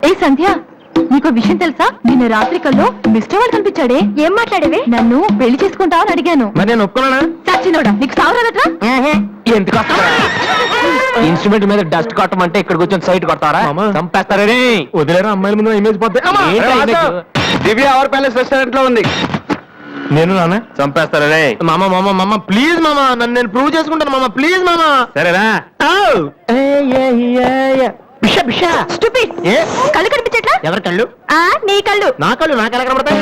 ఏ సంధ్య, నీకు విషయం తెలుసా? నిన్న రాత్రి కల్లో మిస్టర్ వాళ్ళు కనిపించాడే. ఏం మాట్లాడేవే? నన్ను పెళ్లి చేసుకుంటావని అడిగాను. మరి నేను ఒప్పుకున్నానా? చచ్చినోడా, నీకు సావరాదట్రా? ఎందుకు ఇన్స్ట్రుమెంట్ మీద డస్ట్ కొట్టమంటే ఇక్కడ కూర్చొని సైట్ కొడతారా? చంపేస్తారే. వదిలేరా, అమ్మాయిల ముందు ఇమేజ్ పోతే. దివ్య అవర్ ప్యాలెస్ రెస్టారెంట్ లో ఉంది. నేను నాన్న చంపేస్తారే. మామ మామ మామ ప్లీజ్ మామ, నన్ను నేను ప్రూవ్ చేసుకుంటాను మామ, ప్లీజ్ మామ. సరేనా? Stupid. కళ్ళు కనిపించట్లా? ఎవరి కళ్ళు? నీ కళ్ళు. నా కళ్ళు నాకు ఎలా కనబడతాయి?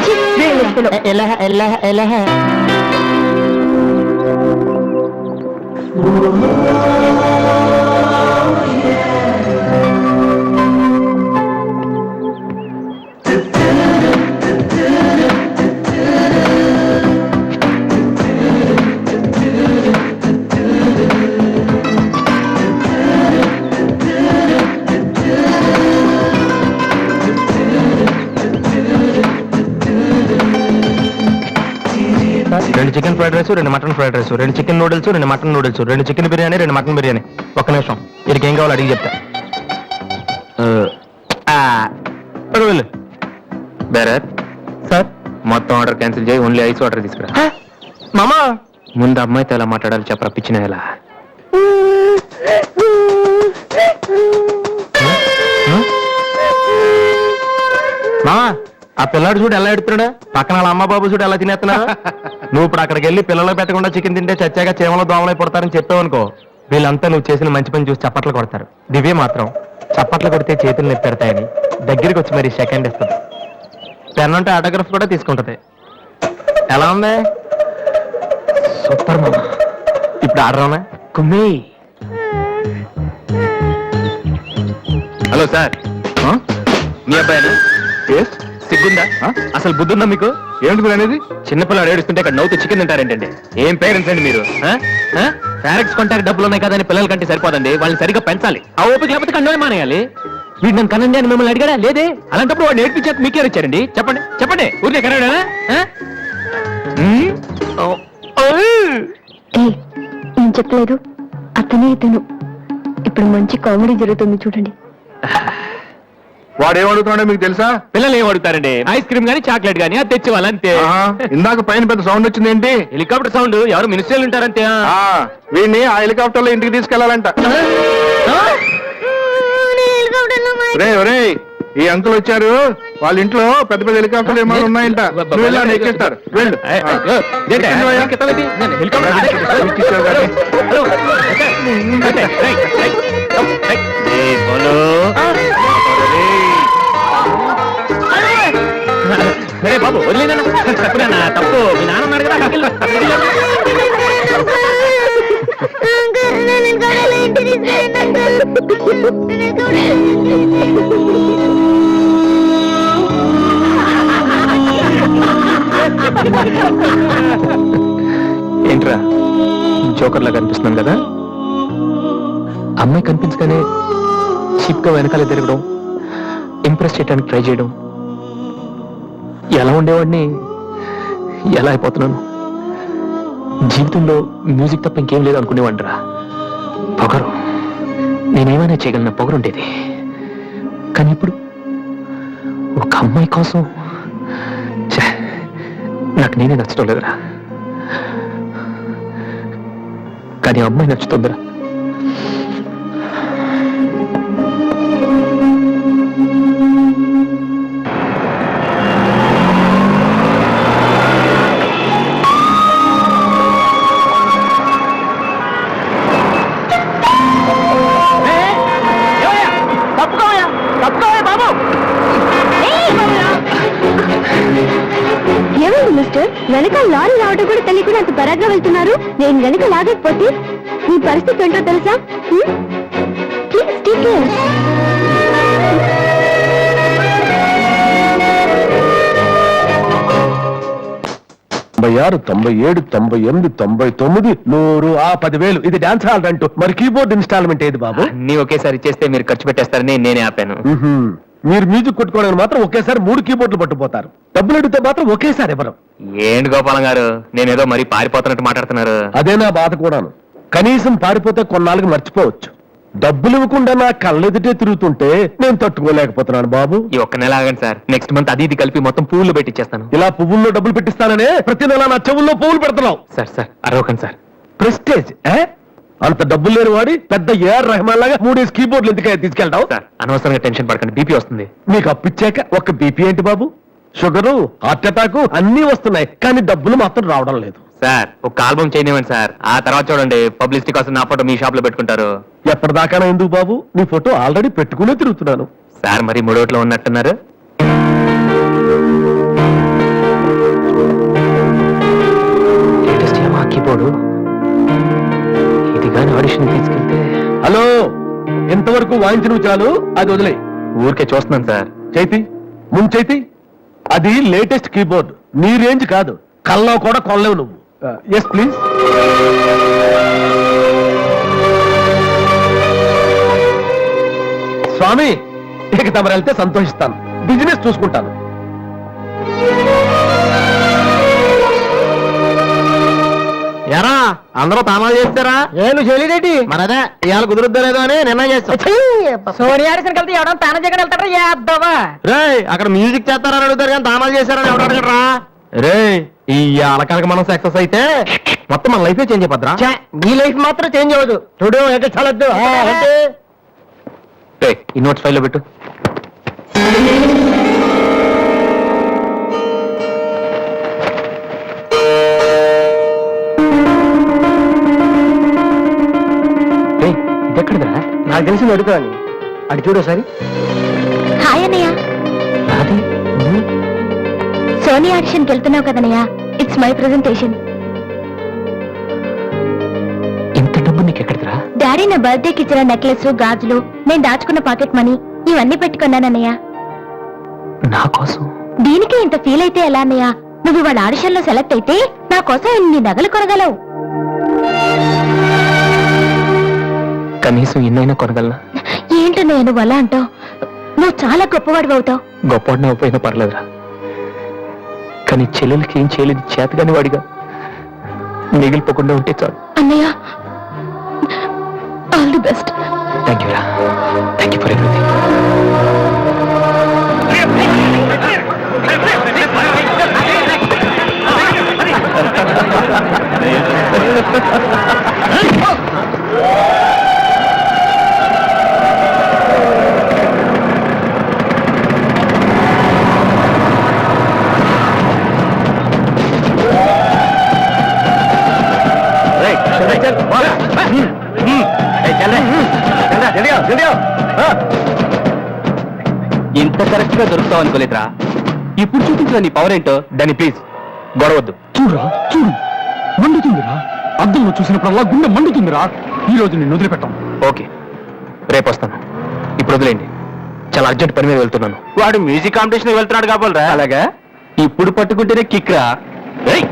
రెండు చికెన్ ఫ్రైడ్ రైస్, రెండు మటన్ ఫ్రైడ్ రైస్, రెండు చికెన్ నూడిల్స్, రెండు మటన్ నూడిల్స్, రెండు చికెన్ బిర్యానీ, రెండు మటన్ బిర్యానీ. ఒక్క నిమిషం, వీరికి ఏం కావాలో అడిగి చెప్తా. వెళ్ళు. బేరర్ సార్, మొత్తం ఆర్డర్ క్యాన్సిల్ చేయి, ఓన్లీ ఐస్ వాటర్ తీసుకురా. మామా ముందు అమ్మాయితో ఎలా మాట్లాడాలి చెప్పరా, పిచ్చిన ఎలా? మామా, ఆ పిల్లాడు చూడు ఎలా ఎడుతున్నాడా, పక్కన వాళ్ళ అమ్మ బాబు చూడు ఎలా తినేస్తున్నా. నువ్వు ఇప్పుడు అక్కడికి వెళ్ళి పిల్లలకు పెట్టకుండా చికెన్ తింటే చచ్చాక చీమలో దోమలై పడతారని చెప్పావనుకో, వీళ్ళంతా నువ్వు చేసిన మంచి పని చూసి చప్పట్లు కొడతారు. దివ్య మాత్రం చప్పట్లు కొడితే చేతులు నొప్పి పెడతాయని దగ్గరికి వచ్చి మరి సెకండ్ ఇస్తుంది. పెన్ అంటే ఆటోగ్రాఫ్ కూడా తీసుకుంటది. ఎలా ఉంది? సూపర్ మామ. ఇప్పుడు ఆడరావునా? కుమ్మి. హలో సార్, మీ అబ్బాయి సిగ్గుందా? అసలు బుద్ధుందా మీకు? ఏంటి అనేది? చిన్నపిల్లలు ఏడుస్తుంటే ఇక్కడ నవ్వుతూ చికెన్ తింటారేంటండి? ఏం పేరెంట్స్ అండి మీరు? ఫారెక్స్ కొంటానికి డబ్బులు ఉన్నాయి కదా అని పిల్లల కంటే సరిపోదండి, వాళ్ళని సరిగ్గా పెంచాలి. ఆ ఓపిక లేకపోతే కండోనే మానేయాలి. వీడు నన్ను కనండి అని మిమ్మల్ని అడిగాడా? లేదే. అలాంటప్పుడు వాడు నేర్పించాక మీకే ఇచ్చారండి. చెప్పండి చెప్పండి, ఊరికే కనడా? నేను చెప్పలేదు, అతనే ఇతను. ఇప్పుడు మంచి కామెడీ జరుగుతుంది చూడండి. వాడు ఏమడుగుతున్నాడో మీకు తెలుసా? పిల్లలు ఏం అడుగుతారండి? ఐస్ క్రీమ్ గానీ చాక్లెట్ గానీ అది తెచ్చేవాళ్ళంతే. ఇందాక పైన పెద్ద సౌండ్ వచ్చింది ఏంటి? Helicopter sound. ఎవరు మినిస్టర్లు ఉంటారంతే. వీడిని ఆ హెలికాప్టర్ లో ఇంటికి తీసుకెళ్లాలంట. రే ఒరే, ఈ అంకుల్ వచ్చారు, వాళ్ళ ఇంట్లో పెద్ద పెద్ద హెలికాప్టర్లు ఏమైనా ఉన్నాయంట, ఎక్కిస్తారు. వెళ్ళు. సరే బాబు, వదిలేనా? తప్పునా? తప్పు. మీ నాన్న ఉన్నాడు కదా. ఏంట్రా జోకర్లా కనిపిస్తున్నాను కదా? అమ్మాయి కనిపించగానే చీప్ గా వెనకాల తిరగడం, ఇంప్రెస్ చేయడానికి ట్రై చేయడం, ఎలా ఉండేవాడిని ఎలా అయిపోతున్నాను. జీవితంలో మ్యూజిక్ తప్ప ఇంకేం లేదు అనుకునేవాడిరా. పొగరు, నేనేమైనా చేయగలన పొగరు ఉండేది. కానీ ఇప్పుడు ఒక అమ్మాయి కోసం నాకు నేనే నచ్చడం లేదురా. కానీ అమ్మాయి నచ్చుతుందిరా. ఏమైంది మిస్టర్? వెనక లారీ రావడం కూడా తెలియకుండా అంత బరాగ్గా వెళ్తున్నారు. నేను వెనక లాగకపోతే మీ పరిస్థితి ఏంటో తెలుసా? Please take care. 96, 97, 98, 99, 100, 10,000. ఇది డాన్స్ హాల్ అంటూ. మరి కీబోర్డ్ ఇన్స్టాల్మెంట్ ఏది బాబు? అన్ని ఒకేసారి ఇచ్చేస్తే మీరు ఖర్చు పెట్టేస్తారని నేనే ఆపాను. మీరు మ్యూజిక్ కొట్టుకోవడానికి మాత్రం ఒకేసారి 3 కీబోర్డులు పట్టుపోతారు. డబ్బులు అడిగితే మాత్రం ఒకేసారి ఎవరు? ఏంటి గోపాలం గారు, నేనేదో మరి పారిపోతున్నట్టు మాట్లాడుతున్నారు. అదే నా బాధ కూడాను. కనీసం పారిపోతే కొన్నాళ్ళకి మర్చిపోవచ్చు. డబ్బులు ఇవ్వకుండా నా కళ్ళెదుటే తిరుగుతుంటే నేను తట్టుకోలేకపోతున్నాను బాబు. ఈ ఒక్క నెల ఆగండి సార్, నెక్స్ట్ మంత్ అది ఇది కలిపి మొత్తం పూలు పెట్టిచ్చేస్తాను. ఇలా పువ్వుల్లో డబ్బులు పెట్టిస్తాననే ప్రతి నెల నా చెవుల్లో పువ్వులు పెడుతున్నావు. సార్ సార్ అరవకండి సార్. ప్రెస్టేజ్ అంత డబ్బులు లేని వాడి పెద్ద ఏఆర్ రెహమాన్ లాగా 3 కీబోర్డులు ఎందుకైనా తీసుకెళ్తావు? సార్ అనవసరంగా టెన్షన్ పడకండి, బీపీ వస్తుంది. నీకు అప్పిచ్చాక ఒక్క బీపీ ఏంటి బాబు, షుగరు, హార్ట్ అటాక్ అన్నీ వస్తున్నాయి, కానీ డబ్బులు మాత్రం రావడం లేదు. సార్ ఒక ఆల్బమ్ చేయనివ్వండి సార్, ఆ తర్వాత చూడండి పబ్లిసిటీ కోసం నా ఫోటో మీ షాప్ లో పెట్టుకుంటారు. ఎప్పటిదాకా ఎందుకు బాబు, నీ ఫోటో ఆల్రెడీ పెట్టుకునే తిరుగుతున్నాను. సార్ మరి మూడోట్లో ఉన్నట్టున్నారు. లేటెస్ట్ ఏమో కీబోర్డు, ఇది కానీ ఆడిషన్ తీసుకెళ్తే. హలో, ఎంతవరకు వాయించిన చాలు, అది వదిలే. ఊరికే చూస్తున్నాను సార్. చైతి ముందు చైతి, అది లేటెస్ట్ కీబోర్డ్, నీ రేంజ్ కాదు, కల్లో కూడా కొనలేవు నువ్వు. Yes please. స్వామి, ఇక తమరు వెళ్తే సంతోషిస్తాను, బిజినెస్ చూసుకుంటాను. ఎరా అందరూ తామాలు చేస్తారా? ఏను చేయలేదేటి మరదే, ఇవాళ కుదురుద్దో లేదో అని నిర్ణయం చేస్తా. సోనియా ఆడిషన్ కలిసి ఎవడం తానం చేయడం వెళ్తారా చేద్దావా? రే అక్కడ మ్యూజిక్ చేస్తారని అడుగుతారు కానీ తామాలు చేశారని ఎవరు అడగరా? రే ఈ అలకాలకి మనం సక్సెస్ అయితే మొత్తం మన లైఫే చేంజ్ అయిపోద్రా. నీ లైఫ్ మాత్రం చేంజ్ అవ్వదు. చూడు ఎక్కడ చాలద్దు. ఈ నోట్స్ ఫైల్లో పెట్టు. ఇదెక్కడిదా? నాకు తెలిసి అడుగుతాను, అడి చూడు ఒకసారి. హాయ్ అన్నయ్య. అది సోనీ ఆడిషన్కి వెళ్తున్నావు కదన్నయ్య, ఇట్స్ మై ప్రెజెంటేషన్. ఇంత డబ్బు నీకు ఎక్కడిదిరా? డాడీ నా బర్త్డేకి ఇచ్చిన నెక్లెస్, గాజులు, నేను దాచుకున్న పాకెట్ మనీ ఇవన్నీ పెట్టుకున్నానన్నయ్య. నా కోసం? దీనికి ఇంత ఫీల్ అయితే ఎలా అన్నయ్య? నువ్వు ఇవాళ ఆడిషన్ లో సెలెక్ట్ అయితే నా కోసం ఇన్ని నగలు కొనగలవు. కనీసం ఇన్నైనా కొనగలనా? ఏంటన్నయ్య నువ్వు అలా అంటావు? నువ్వు చాలా గొప్పవాడు అవుతావు. గొప్పవాడిని అయిపోయినా పర్లేదురా, కానీ చెల్లెలకి ఏం చేయలేదు చేతగాని వాడిగా మిగిలిపోకుండా ఉంటే చాలు. అన్నయ్య, all the best. Thank you రా, థ్యాంక్ యూ ఫర్ ఎవ్రీథింగ్. ఇంత కరెక్ట్ గా దొరుకుతావు అనుకోలేదురా. ఇప్పుడు చూపించిన నీ పవర్ ఏంటో. దాన్ని ప్లీజ్ గొడవద్దు. చూడరా చూడు, మండుతుందిరా. అద్దంలో చూసినప్పుడల్లా గుండె మండుతుందిరా. ఈ రోజు నేను వదిలిపెట్టాం. ఓకే, రేపు వస్తాను. ఇప్పుడు వదిలేండి, చాలా అర్జెంట్ పని మీద వెళ్తున్నాను. వాడు మ్యూజిక్ కాంపిటీషన్ వెళ్తున్నాడు కాబోలు రా. అలాగా? ఇప్పుడు పట్టుకుంటేనే కిక్ రా. ఏయ్!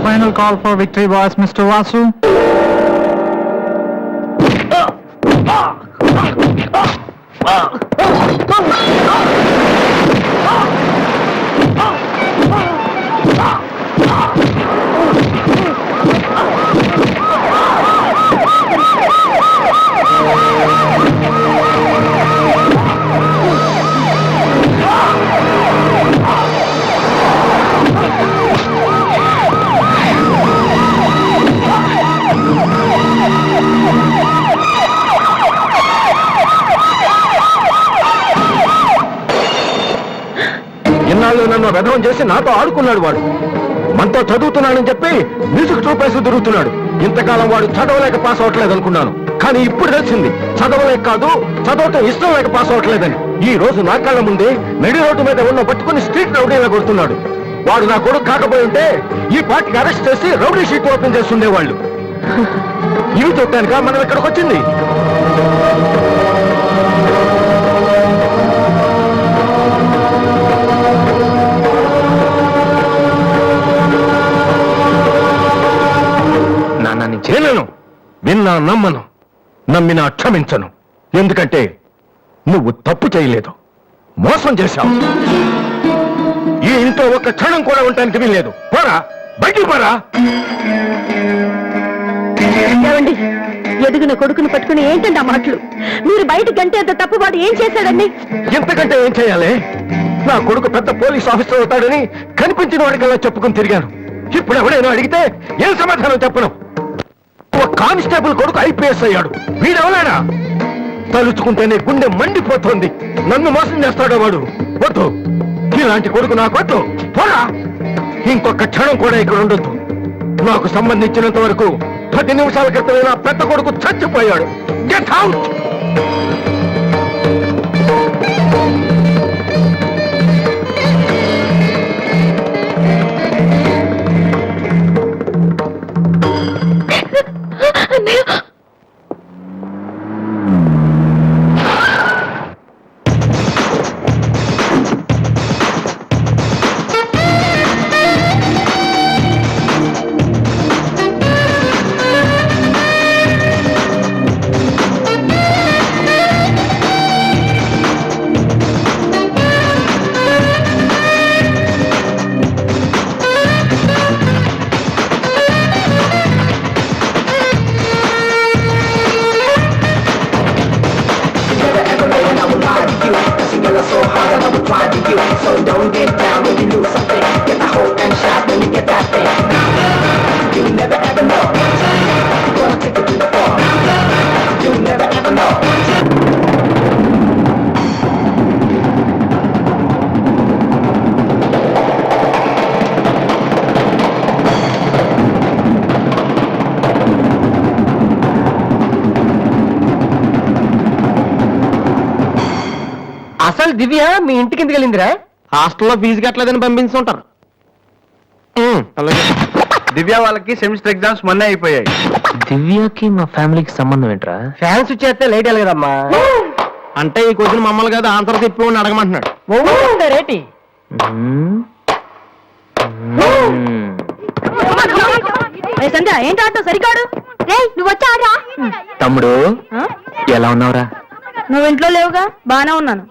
Final call for victory was Mr. Vasu. కాలేజీలో నన్ను వెధవం చేసి నాతో ఆడుకున్నాడు వాడు. మనతో చదువుతున్నానని చెప్పి మ్యూజిక్ చూపేసి తిరుగుతున్నాడు. ఇంతకాలం వాడు చదవలేక పాస్ అవట్లేదు అనుకున్నాను, కానీ ఇప్పుడు తెలిసింది చదవలేక కాదు, చదవటం ఇష్టం లేక పాస్ అవట్లేదని. ఈ రోజు నా కళ్ళ ముందే నడి రోడ్డు మీద ఉన్న పట్టుకుని స్ట్రీట్ రౌడీలా కొడుతున్నాడు. వాడు నా కొడుకు కాకపోయి ఉంటే ఈ పార్టీకి అరెస్ట్ చేసి రౌడీ షీట్ ఓపెన్ చేస్తుండేవాళ్ళు. ఇవి చూడటానిక మనం ఇక్కడికి వచ్చింది. నాన్న చేయలేను, విన్నా నమ్మను, నమ్మినా క్షమించను. ఎందుకంటే నువ్వు తప్పు చేయలేదు, మోసం చేశావు. ఈ ఇంట్లో ఒక్క క్షణం కూడా ఉండటానికి వీల్లేదు. పోరా, బయటికి పోరా. ఏమండి, ఎదిగిన కొడుకును పట్టుకుని ఏంటండి ఆ మాటలు? మీరు బయట గంటేంత తప్పుబాటు ఏం చేశాడండి? ఎంతకంటే ఏం చేయాలి? నా కొడుకు పెద్ద పోలీస్ ఆఫీసర్ అవుతాడని కనిపించిన వాడికల్లా చెప్పుకుని తిరిగాను. ఇప్పుడు ఎవడైనా అడిగితే ఏం సమాధానం చెప్పను. ఒక కానిస్టేబుల్ కొడుకు ఐపీఎస్ అయ్యాడు. వీడెవలాడా? తలుచుకుంటేనే గుండె మండిపోతుంది. నన్ను మోసం చేస్తాడు వాడు. వద్దు, ఇలాంటి కొడుకు నాకు వద్దు. పోరా, ఇంకొక క్షణం కూడా ఇక్కడ ఉండొద్దు. నాకు సంబంధించినంత వరకు 10 నిమిషాల క్రితమే నా పెద్ద కొడుకు చచ్చిపోయాడు. Get out. అసలు దివ్య మీ ఇంటికి ఎందుకు వెళ్ళిందిరా? హాస్టల్లో ఫీజు కట్టలేదని పంపించుంటారు. అలాగే దివ్య వాళ్ళకి సెమిస్టర్ ఎగ్జామ్స్ మొన్న అయిపోయాయి. దివ్యకి మా ఫ్యామిలీకి సంబంధం ఏంట్రా? ఫ్యాన్స్ వచ్చేస్తే లేట్ వెళ్ళగదమ్మా. అంటే ఈ క్వశ్చన్ మమ్మల్ని కాదు ఆన్సర్ చెప్పి అడగమంటున్నాడు. రేటి సంధ్య ఏంటి ఆటో సరికాడు? నువ్వు వచ్చా ఆడరా? తమ్ముడు ఎలా ఉన్నావురా? నువ్వు ఇంట్లో లేవుగా, బానే ఉన్నాను.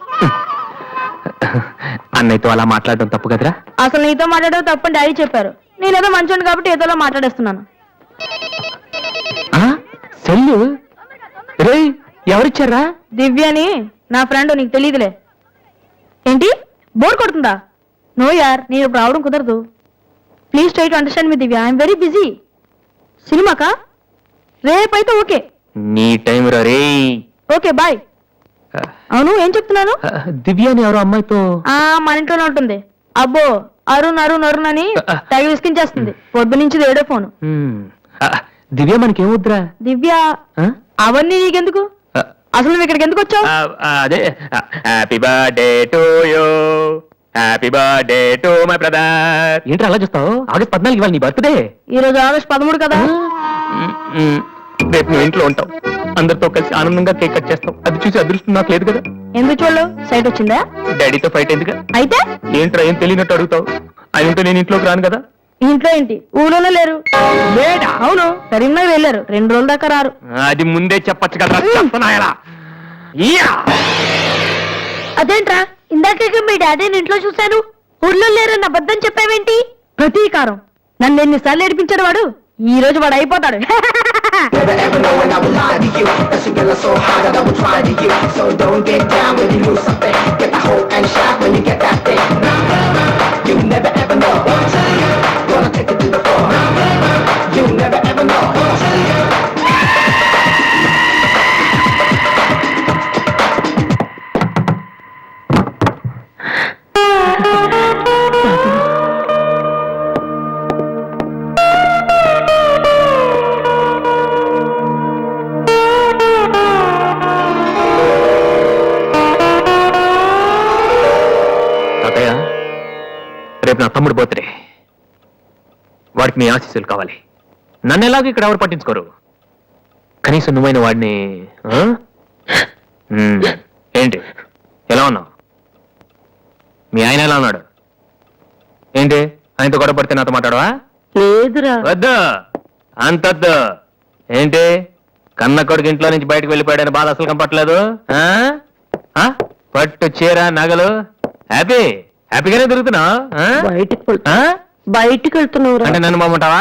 అన్నయ్యతో అలా మాట్లాడడం తప్పు కదరా? అసలు నీతో మాట్లాడడం తప్పని డాడీ చెప్పారు. నేనేదో మంచోండి కాబట్టి ఏదోలా మాట్లాడేస్తున్నాను. సెల్లు రే ఎవరిచ్చారా? దివ్యని, నా ఫ్రెండ్, నీకు తెలియదులే. ఏంటి బోర్ కొడుతుందా? నో యార్, నేను ఇప్పుడు రావడం కుదరదు. Please try to understand me Divya, I'm very busy. సినిమాకా? రేపైతే ఓకే. నీ టైం రా రే. Okay bye. అవును, ఏం చెప్తున్నాను? దివ్య అని ఎవరో అమ్మాయితో మన ఇంట్లోనే ఉంటుంది. అబ్బో, అరుణ్ అరుణ్ అరుణ్ అని తెగ విసికించేస్తుంది. పొద్దు నుంచి ఏడో ఫోను. దివ్య మనకేమొద్దురా? దివ్య అవన్నీ నీకెందుకు? అసలు నువ్వు ఇక్కడికి ఎందుకు వచ్చావు? అదే happy birthday to you, happy birthday to my brother. ఏంటి అలా చూస్తావు? ఆగస్ట్ 14 ఇవాళ నీ బర్త్డే. ఈ రోజు ఆగస్ట్ 13 కదా. రేపు నువ్వు ఇంట్లో ఉంటావు, అందరితో కలిసి ఆనందంగా కేక్ కట్ చేస్తావు. అది చూసి అదృష్టం నాకు లేదు కదా. ఎందుకు చూడలేవు? సైట్ వచ్చిందా? డాడీతో ఫైట్ ఎందుకు? అయితే ఏంట్రా ఏం తెలియనట్టు అడుగుతావు? ఆయన ఉంటే నేను ఇంట్లోకి రాను కదా. ఇంట్లో ఏంటి, ఊళ్ళోనే లేరు. లేడా? అవును, కరీంనగర్ వెళ్ళారు. 2 రోజుల దాకా రారు. అది ముందే చెప్పచ్చు కదా. చెప్తున్నాయలా? అదేంట్రా, ఇందాక మీ డాడీని ఇంట్లో చూశాను, ఊర్లో లేరన్న అబద్ధం చెప్పావేంటి? ప్రతీకారం. నన్ను ఎన్నిసార్లు ఏడిపించాడు వాడు. ఈ రోజు వాడు అయిపోతాడు. Never ever know when I would lie to you. That you get so high that I would try to you. So don't get down when you lose something. Get the hope and shout when you get that thing. You never ever know. Gonna take it to the floor. You never ever know. రేపు నా తమ్ముడు birthday. వాడికి మీ ఆశీస్సులు కావాలి. నన్ను ఎలాగో ఇక్కడ ఎవరు పట్టించుకోరు. కనీసం నువ్వైన వాడిని ఆ? ఏంటి ఎలా ఉన్నావు? మీ ఆయన ఎలా ఉన్నాడు? ఏంటి ఆయనతో గొడవ పడితే నాతో మాట్లాడవా? లేదురా. వద్దు, అంతొద్దు. ఏంటి కన్న కొడుకు ఇంట్లో నుంచి బయటకు వెళ్ళిపోయాడని బాధ అసలు కనపట్లేదు. పట్టు చీర నగలు హ్యాపీగానే దొరుకుతున్నావు. బయటికి వెళ్తున్నావు అంటే నన్ను మమ్మంటావా?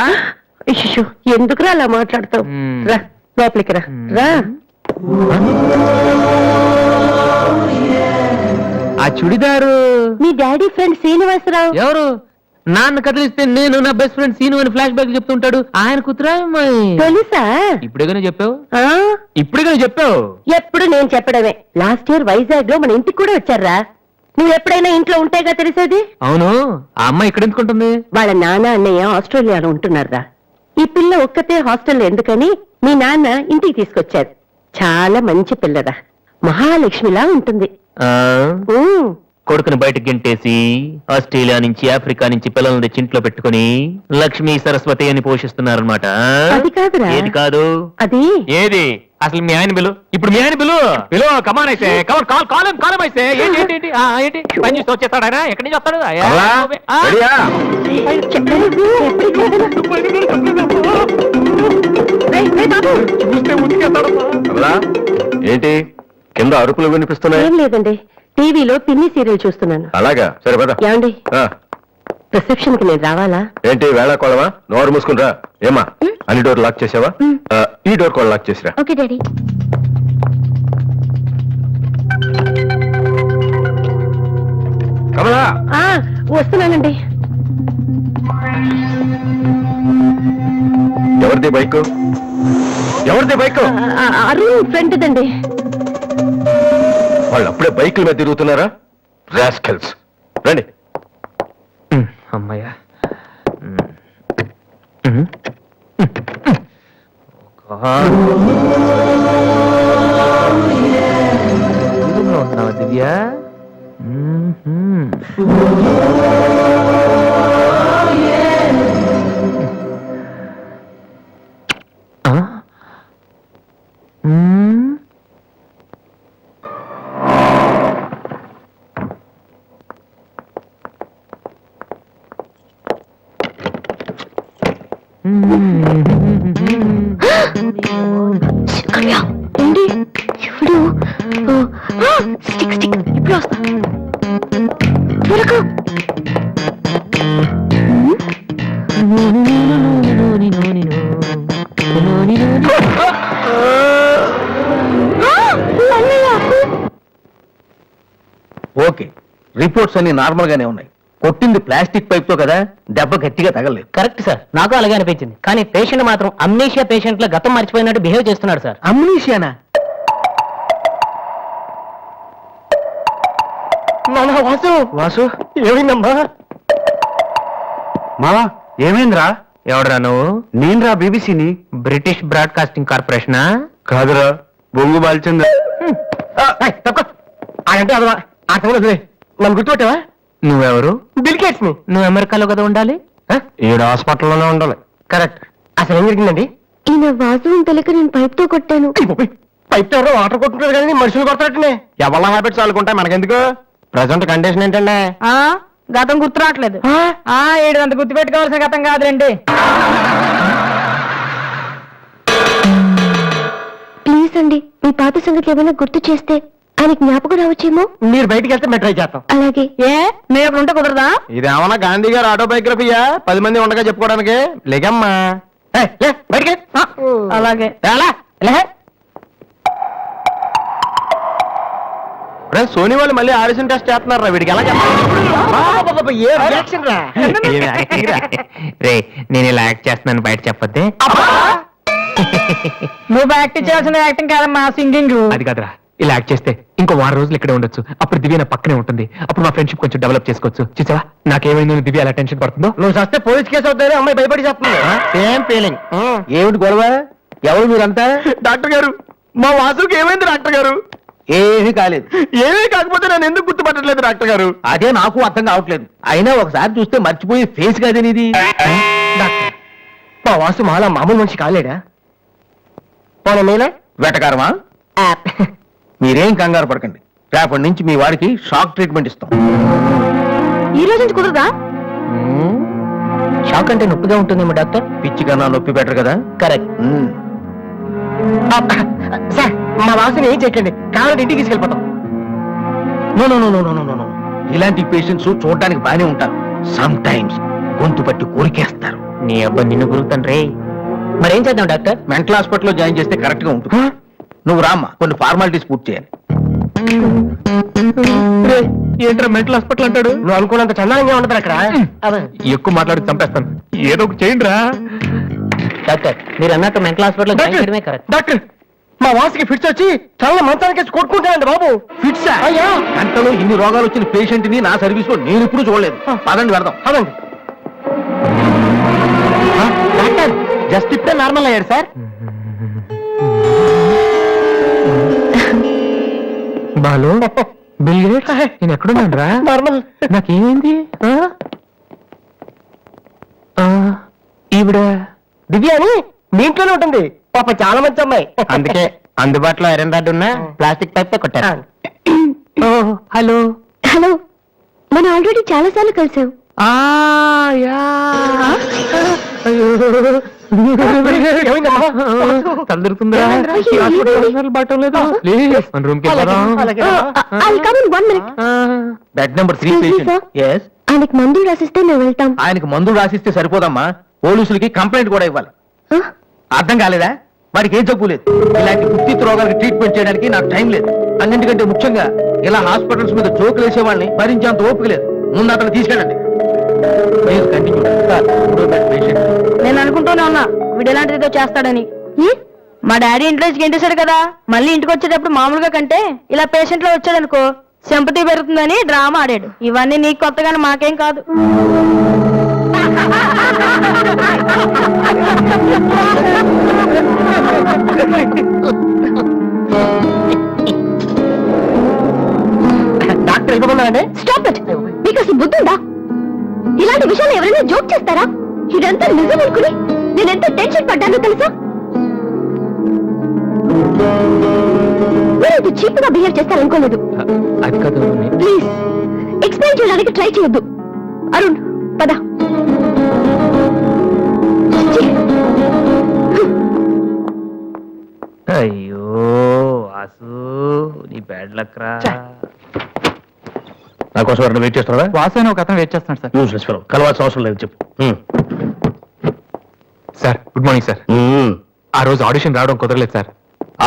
ఎందుకురా అలా మాట్లాడతావు? రా లోపలికి రా. రా. ఆ చుడిదారు మీ డాడీ ఫ్రెండ్ శ్రీనివాసరావు. ఎవరు? నాన్న కదిలిస్తే నేను నా బెస్ట్ ఫ్రెండ్ సీను అని ఫ్లాష్ బ్యాక్ చెప్తుంటాడు. ఆయన కూతురా అమ్మాయి? తెలుసా? ఇప్పుడేగానే చెప్పావు. ఆ? ఇప్పుడేగానే చెప్పావు. ఎప్పుడు నేను చెప్పడమే. లాస్ట్ ఇయర్ వైజాగ్ లో మన ఇంటికి కూడా వచ్చారా? నువ్వు ఎప్పుడైనా ఇంట్లో ఉంటేగా తెలిసేది. అవును, ఆ అమ్మాయి ఇక్కడ ఎందుకుంటుంది? వాళ్ళ నాన్న అన్నయ్య ఆస్ట్రేలియాలో ఉంటున్నారా. ఈ పిల్ల ఒక్కతే హాస్టల్లో ఎందుకని మీ నాన్న ఇంటికి తీసుకొచ్చారు. చాలా మంచి పిల్లరా, మహాలక్ష్మిలా ఉంటుంది. ఆ, ఉమ్. కొడుకుని బయటకు గెంటేసి ఆస్ట్రేలియా నుంచి ఆఫ్రికా నుంచి పిల్లల్ని తెచ్చి ఇంట్లో పెట్టుకుని లక్ష్మీ సరస్వతి అని పోషిస్తున్నారన్నమాట. అది కాదురా. ఏది కాదు? అది ఏది అసలు? మీ ఆయన బిలు. ఇప్పుడు మీ ఆయన బిలు కమాన్ అయితే కాలం అయితే ఏంటి పని చూసి వచ్చేస్తాడు ఆయన. ఎక్కడి నుంచి వస్తాడు? ఏంటి కింద అరుపులు వినిపిస్తున్నాయి? ఏం లేదండి, టీవీలో పిన్ని సీరియల్ చూస్తున్నాను. అలాగా, సరే పద. ఏమండి, రిసెప్షన్ కి నేను రావాలా? ఏంటి వేళ కోళవా? నోరు మూసుకునిరా. ఏమా అన్ని డోర్ లాక్ చేసావా? ఈ డోర్ కూడా లాక్ చేసిరా. Okay daddy. కమలా, వస్తున్నానండి. ఎవరిది బైక్? ఎవరిది బైక్? అరుణ్ ఫ్రెండ్ దండి. వాళ్ళు అప్పుడే బైకుల మీద తిరుగుతున్నారా? రాస్కెల్స్. రండి. అమ్మాయ్యా. ఉన్నావా దివ్య? ఏంటి ఇప్పుడు? ఇప్పుడు వస్తా. త్వరగా. ఓకే, రిపోర్ట్స్ అన్ని నార్మల్ గానే ఉన్నాయి. కొట్టింది ప్లాస్టిక్ పైప్ తో కదా, దెబ్బ గట్టిగా తగలేదు. కరెక్ట్ సార్, నాకు అలాగే అనిపించింది. కానీ పేషెంట్ మాత్రం అమ్నీషియా పేషెంట్ లో గతం మర్చిపోయినట్టు బిహేవ్ చేస్తున్నాడు సార్. అమ్నీషియానా? వాసు వాసు ఏమైందమ్మా? మావా ఏమైందిరా? ఎవడరా నువ్వు? నేనురా, బీబీసీని. British broadcasting కార్పొరేషనా? కాదురా, బొంగు బాల్చింది. అంటే అదవా ఆ సంగతి నన్ను గుర్తుపెట్టావా? నువ్వెవరు? బిల్గేట్స్ ని. నువ్వు అమెరికాలో కదా ఉండాలి. ఈడ హాస్పిటల్లోనే ఉండాలి. కరెక్ట్. అసలు ఏం జరిగిందండి? ఈయన వాసు తెలియక నేను పైప్ తో కొట్టాను. పైప్ ఎవరో వాటర్ కొట్టుకుంటారు కానీ మనుషులు కొడతారటనే. ఎవరి హ్యాబిట్స్ వాళ్ళకుంటాయి, మనకెందుకు? ప్రజెంట్ కండిషన్ ఏంటండి? గతం గుర్తు రావట్లేదు. ఏడు అంత గుర్తు పెట్టుకోవాల్సిన గతం కాదులేండి. ప్లీజ్ అండి, మీ పాత సంగతి ఏమైనా గుర్తు చేస్తే ఆయన జ్ఞాపకం రావచ్చేమో. మీరు బయటికి వెళ్తే మేము ట్రై చేస్తాం. అలాగే. మేము అక్కడ ఉంటే కుదరదా? ఇదేమన్నా గాంధీ గారు ఆటోబయోగ్రఫీయా? 10 మంది ఉండగా చెప్పుకోవడానికి? లేకమ్మా. బయటికి. అలాగే. సోనీ వాళ్ళు మళ్ళీ ఆడిషన్ టెస్ట్ చేస్తున్నారా? వీడికి ఎలా రే, నేను ఇలా యాక్ట్ చేస్తున్నాను బయట చెప్పొద్దే. నువ్వు యాక్టింగ్ చేయాల్సిన యాక్టింగ్ కాదమ్మా, సింగింగ్. అది కాదురా, ఇలా యాక్ట్ చేస్తే ఇంకో 1 రోజులు ఇక్కడే ఉండొచ్చు. అప్పుడు దివ్య నా పక్కనే ఉంటుంది. అప్పుడు మా ఫ్రెండ్షిప్ కొంచెం డెవలప్ చేసుకోవచ్చు. చూసావా నాకేమైందో, దివ్య ఎలా టెన్షన్ పడుతుందో. నువ్వు చస్తే పోలీస్ కేసు అవుతాయి, అమ్మాయి భయపడి చేస్తుంది. Same feeling. ఏమిటి గొడవ? ఎవరు మీరంతా? డాక్టర్ గారు, మా వాసుకి ఏమైంది డాక్టర్ గారు? ఏమీ కాలేదు. ఏమీ కాకపోతే నేను ఎందుకు గుర్తుపట్టట్లేదు డాక్టర్ గారు? అదే నాకు అర్థం కావట్లేదు. అయినా ఒకసారి చూస్తే మర్చిపోయి ఫేస్ కాదని ఇది. డాక్టర్ మా వాసు మాలా మామూలు మనిషి కాలేడా? పోనీ మేలే వెటకారమా? మీరేం కంగారు పడకండి. రేపటి నుంచి మీ వాడికి షాక్ ట్రీట్మెంట్ ఇస్తాం. ఈ రోజు నుంచి కుదరదా? షాక్ అంటే నొప్పిగా ఉంటుందేమో డాక్టర్. పిచ్చి కన్నా నొప్పి బెటర్ కదా. కరెక్ట్. సార్ మా వాసుని ఏం చేయకండి, కావాలంటే ఇంటికి తీసుకెళ్ళిపోతాం. No no no no no no no. ఇలాంటి పేషెంట్స్ చూడడానికి బానే ఉంటారు. సమ్ టైమ్స్ గొంతు పట్టి కోరికేస్తారు. నీ అబ్బా నిన్ను గురుతండ్రి. మరేం చేద్దాం డాక్టర్? మెంటల్ హాస్పిటల్లో జాయిన్ చేస్తే కరెక్ట్ గా ఉంటుంది. నువ్వు రామ్మా, కొన్ని ఫార్మాలిటీస్ పూర్తి చేయాలి. ఏంట్రా మెంటల్ హాస్పిటల్ అంటాడు? నువ్వు అనుకున్నంత చందానంగా ఉండదు అక్కడ. ఎక్కువ మాట్లాడి చంపేస్తాను. ఏదో ఒకటి చేయండి రా. డాక్టర్ మీరు అన్నట్టు మెంటల్ హాస్పిటల్ జాయిన్ చేయడమే కరెక్ట్. డాక్టర్ మా వాసుకి ఫిట్స్ వచ్చి చాలా మంచానికి కొట్టుకుంటానండి బాబు. ఫిట్సా? అయ్యా గంటలో ఇన్ని రోగాలు వచ్చిన పేషెంట్ ని నా సర్వీస్ లో నేను ఇప్పుడు చూడలేదు. పదండి వెళ్దాం. అదండి. డాక్టర్ జస్ట్ ఇప్పుడే నార్మల్ అయ్యాడు సార్. బాలు బిల్ గేట్స్ నేను ఎక్కడున్నాను రా? నార్మల్. నాకేమైంది? ఈవిడ దివ్య అని మీ ఇంట్లోనే ఉంటుంది. పాప చాలా మంచి అమ్మాయి. అందుకే అందుబాటులో ఐరన్ రాడ్ ఉన్న ప్లాస్టిక్ పైప్ తో కొట్టారు. హలో హలో, మనం ఆల్రెడీ చాలా సార్లు కలిసాం. తలదిరుతుందా? బాటం లేదు. మన రూమ్ కి బెడ్ నెంబర్ 3 పేషెంట్. ఎస్. ఆయనకి మందులు రాసిస్తే మేము వెళ్తాం. ఆయనకు మందులు రాసిస్తే సరిపోదమ్మా, పోలీసులకి కంప్లైంట్ కూడా ఇవ్వాలి. అర్థం కాలేదా? వాడికి ఏం జబ్బు లేదు. ఇలాంటి గుర్తిత్ రోగాలకి ట్రీట్మెంట్ చేయడానికి నాకు టైం లేదు. అన్నింటికంటే ముఖ్యంగా ఇలా హాస్పిటల్స్ మీద జోకులు వేసే వాళ్ళని భరించేంత ఓపిక లేదు. ముందు అతను తీసుకెళ్ళండి. Please continue. నేను అనుకుంటూనే ఉన్నా వీడు ఎలాంటిదో చేస్తాడని. మా డాడీ ఇంట్లోకి గెంటేశాడు కదా, మళ్ళీ ఇంటికి వచ్చేటప్పుడు మామూలుగా కంటే ఇలా పేషెంట్ లో వచ్చాడు అనుకో సింపతి పెరుగుతుందని డ్రామా ఆడాడు. ఇవన్నీ నీకు కొత్తగానే మాకేం కాదు. డాక్టర్ ఇవ్వమన్నారండి. Stop it. మీకు అసలు బుద్ధి ఉందా? ఇలాంటి విషయాలు ఎవరైనా జోక్ చేస్తారా? ఇదంతా నిజం అనుకుని నేను ఎంత టెన్షన్ పడ్డానో తెలుసా? మీరు చీప్ గా బిహేవ్ చేస్తారనుకోలేదు. అది కాదు. ప్లీజ్ ఎక్స్ప్లెయిన్ చేయడానికి ట్రై చేయొద్దు. అరుణ్ పద. అయ్యో వాసు నీ బ్యాడ్ లక్ రా. నా కోసం ఎవరైనా వెయిట్ చేస్తున్నారా? వాసన ఒక అతను వెయిట్ చేస్తున్నాడు సార్. Useless fellow. కలవాల్సిన అవసరం లేదు. చెప్పు. Sir good morning sir. ఆ రోజు ఆడిషన్ రావడం కుదరలేదు సార్.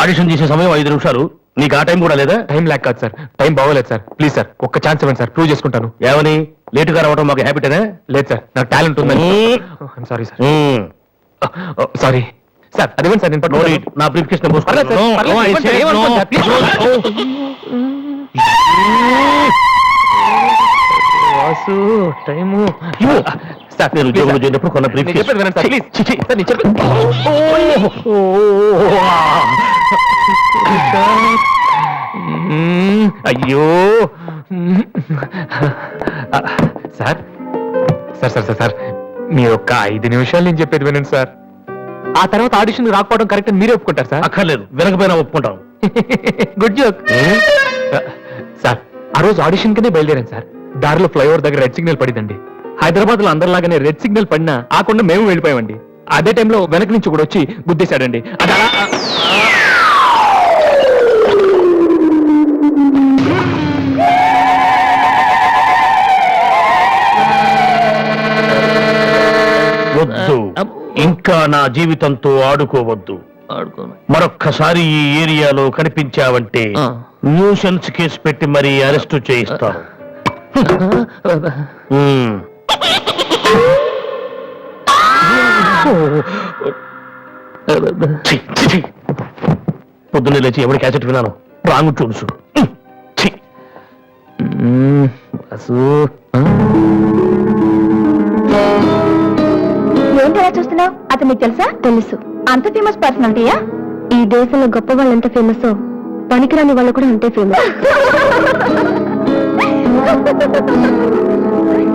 ఆడిషన్ చేసే సమయం 5 నిమిషాలు. నీకు ఆ టైం కూడా లేదా? టైం ల్యాక్ కాదు సార్, టైం బాగోలేదు సార్. ప్లీజ్ సార్ ఒక్క ఛాన్స్ ఇవ్వండి సార్, ప్రూవ్ చేసుకుంటాను. ఏమని లేటుగా రావడం మాకు హ్యాబిటేనా? లేదు సార్, నాకు టాలెంట్ ఉందని. Sorry sir. సారీ సార్, అదేమండి సార్ నేను No need. నా బ్రీఫ్ కేస్ పర్లేదు సార్, పర్లేదు, ఇవ్వండి సార్, ఏమనుకోండి sir, please. Vasu time sir. నేను ఉద్యోగంలో చేరినప్పుడు కొన్న బ్రీఫ్ నేను కేస్. చెప్పేది వినండి సార్, ప్లీజ్. సార్ నేను చెప్పేది. అయ్యో sir sir sir sir sir మీ ఒక్క 5 నిమిషాలు నేను చెప్పేది వినండి సార్. ఆ తర్వాత ఆడిషన్ రాకపోవడం కరెక్ట్ అని మీరే ఒప్పుకుంటారు సార్? అక్కర్లేదు, వినకపోయినా ఒప్పుకుంటాం. Good joke sir. ఆ రోజు ఆడిషన్ కిందే బయలుదేరాను సార్. దారిలో ఫ్లైఓవర్ దగ్గర రెడ్ సిగ్నల్ పడిందండి. హైదరాబాద్ లో అందరిలాగానే రెడ్ సిగ్నల్ పడినా ఆకుండా మేము వెళ్ళిపోయామండి. అదే టైంలో వెనక నుంచి కూడా వచ్చి గుద్దేశాడండి. అది అలా వద్దు, ఇంకా నా జీవితంతో ఆడుకోవద్దు. మరొక్కసారి ఈ ఏరియాలో కనిపించావంటే న్యూసెన్స్ కేసు పెట్టి మరీ అరెస్టు చేయిస్తాను. పొద్దున్నే లేచి ఎవరి క్యాసెట్ విన్నాను? రాంగ్ చూసు. ఏంటలా చూస్తున్నావు? అతను నీకు తెలుసా? తెలుసు. అంత ఫేమస్ పర్సనాలిటీయా? ఈ దేశంలో గొప్ప వాళ్ళు ఎంత ఫేమస్ పనికిరాని వాళ్ళు కూడా అంతే ఫేమస్